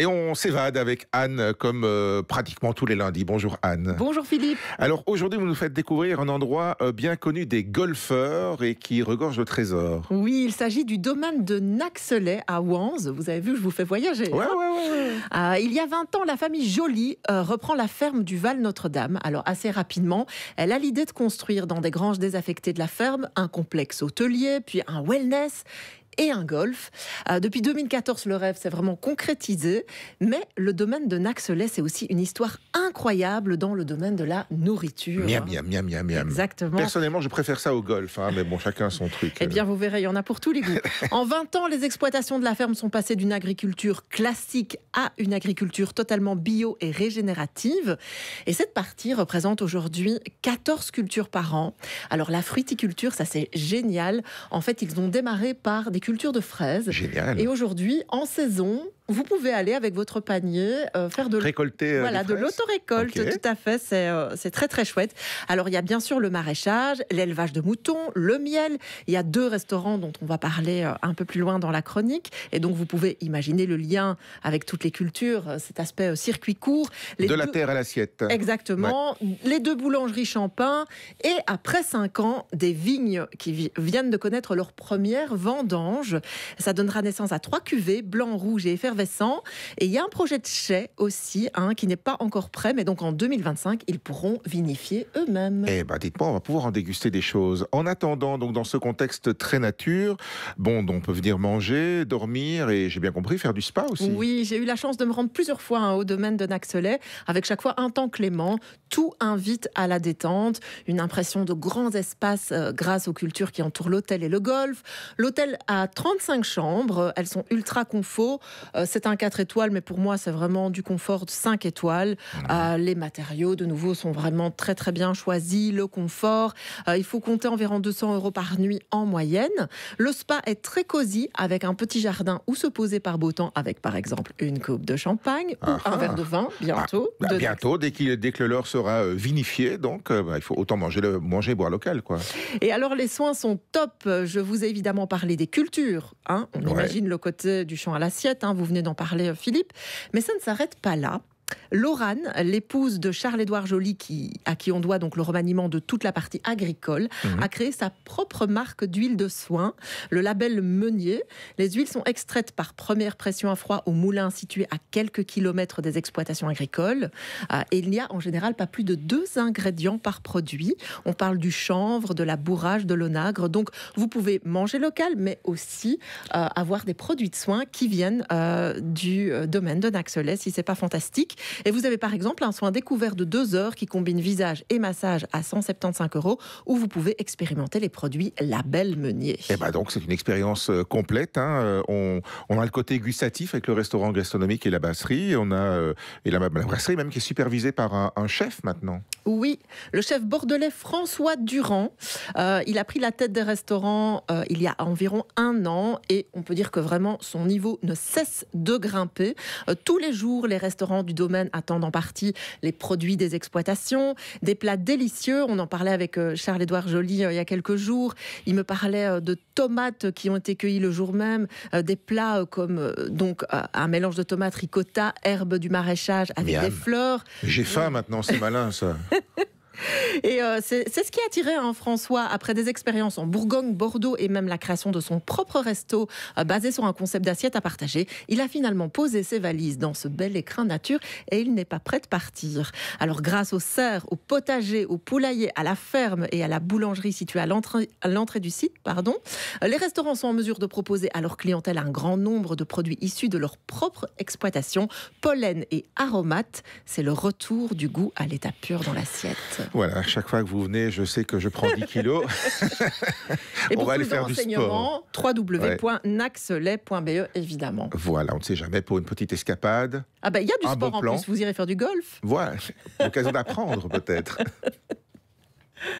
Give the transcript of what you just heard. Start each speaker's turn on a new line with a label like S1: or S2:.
S1: Et on s'évade avec Anne, comme pratiquement tous les lundis. Bonjour Anne.
S2: Bonjour Philippe.
S1: Alors aujourd'hui, vous nous faites découvrir un endroit bien connu des golfeurs et qui regorge de trésors.
S2: Oui, il s'agit du domaine de Naxelet à Wanze. Vous avez vu, je vous fais voyager.
S1: Ouais.
S2: Il y a 20 ans, la famille Joly reprend la ferme du Val Notre-Dame. Alors assez rapidement, elle a l'idée de construire dans des granges désaffectées de la ferme un complexe hôtelier, puis un wellness et un golf. Depuis 2014, le rêve s'est vraiment concrétisé, mais le domaine de Naxelet, c'est aussi une histoire incroyable dans le domaine de la nourriture.
S1: Miam.
S2: Exactement.
S1: Personnellement, je préfère ça au golf, mais bon, chacun son truc.
S2: Eh bien, vous verrez, il y en a pour tous les goûts. En 20 ans, les exploitations de la ferme sont passées d'une agriculture classique à une agriculture totalement bio et régénérative. Et cette partie représente aujourd'hui 14 cultures par an. Alors, la fruiticulture, ça c'est génial. En fait, ils ont démarré par des culture de fraises.
S1: Génial.
S2: Et aujourd'hui, en saison, vous pouvez aller avec votre panier faire de
S1: récolter
S2: de l'autorécolte.
S1: Okay.
S2: Tout à fait, c'est très très chouette. Alors il y a bien sûr le maraîchage, l'élevage de moutons, le miel. Il y a 2 restaurants dont on va parler un peu plus loin dans la chronique. Et donc vous pouvez imaginer le lien avec toutes les cultures, cet aspect circuit court.
S1: La terre à l'assiette.
S2: Exactement. Ouais. Les 2 boulangeries Champin. Et après 5 ans, des vignes qui viennent de connaître leur première vendange. Ça donnera naissance à 3 cuvées, blanc, rouge et effervescent. Et il y a un projet de chai aussi, qui n'est pas encore prêt, mais donc en 2025, ils pourront vinifier eux-mêmes.
S1: Eh ben, dites-moi, on va pouvoir en déguster des choses. En attendant, donc dans ce contexte très nature, on peut venir manger, dormir et, j'ai bien compris, faire du spa aussi.
S2: Oui, j'ai eu la chance de me rendre plusieurs fois au domaine de Naxelet, avec chaque fois un temps clément. Tout invite à la détente, une impression de grands espaces grâce aux cultures qui entourent l'hôtel et le golf. L'hôtel a 35 chambres, elles sont ultra confort. C'est un 4 étoiles, mais pour moi, c'est vraiment du confort de 5 étoiles. Les matériaux, de nouveau, sont vraiment très très bien choisis. Le confort, il faut compter environ 200 € par nuit en moyenne. Le spa est très cosy, avec un petit jardin où se poser par beau temps, avec par exemple une coupe de champagne ou un verre de vin, bientôt.
S1: Bientôt, dès que le leur sera vinifié, donc il faut autant manger et boire local, quoi.
S2: Et alors, les soins sont top. Je vous ai évidemment parlé des cultures. On imagine le côté du champ à l'assiette, vous venez d'en parler Philippe, mais ça ne s'arrête pas là. Laurane, l'épouse de Charles-Édouard Joly, à qui on doit donc le remaniement de toute la partie agricole, a créé sa propre marque d'huile de soin, le label Meunier. Les huiles sont extraites par première pression à froid au moulin situé à quelques kilomètres des exploitations agricoles. Et il n'y a en général pas plus de 2 ingrédients par produit. On parle du chanvre, de la bourrage, de l'onagre. Donc vous pouvez manger local, mais aussi avoir des produits de soins qui viennent du domaine de Naxelet, si c'est pas fantastique. Et vous avez par exemple un soin découvert de 2 heures qui combine visage et massage à 175 €, où vous pouvez expérimenter les produits Label Meunier.
S1: Et donc c'est une expérience complète. On a le côté gustatif avec le restaurant gastronomique et la brasserie. On a la brasserie même qui est supervisée par un chef maintenant.
S2: Oui, le chef bordelais François Durand. Il a pris la tête des restaurants il y a environ 1 an et on peut dire que vraiment son niveau ne cesse de grimper. Tous les jours, les restaurants du domaine attendent en partie les produits des exploitations, des plats délicieux. On en parlait avec Charles-Édouard Joly il y a quelques jours. Il me parlait de tomates qui ont été cueillies le jour même, des plats comme un mélange de tomates ricotta, herbes du maraîchage avec des fleurs.
S1: J'ai faim maintenant, c'est malin ça.
S2: Et c'est ce qui a attiré François, après des expériences en Bourgogne, Bordeaux et même la création de son propre resto basé sur un concept d'assiette à partager. Il a finalement posé ses valises dans ce bel écrin nature et il n'est pas prêt de partir. Alors grâce aux serres, au potager, au poulailler, à la ferme et à la boulangerie située à l'entrée du site, les restaurants sont en mesure de proposer à leur clientèle un grand nombre de produits issus de leur propre exploitation. Pollen et aromates, c'est le retour du goût à l'état pur dans l'assiette.
S1: Voilà, chaque fois que vous venez, je sais que je prends 10 kilos.
S2: Et
S1: on va aller faire du sport.
S2: www.naxelet.be évidemment.
S1: Voilà, on ne sait jamais, pour une petite escapade.
S2: Il y a du sport en plus, vous irez faire du golf.
S1: Voilà, l'occasion d'apprendre peut-être.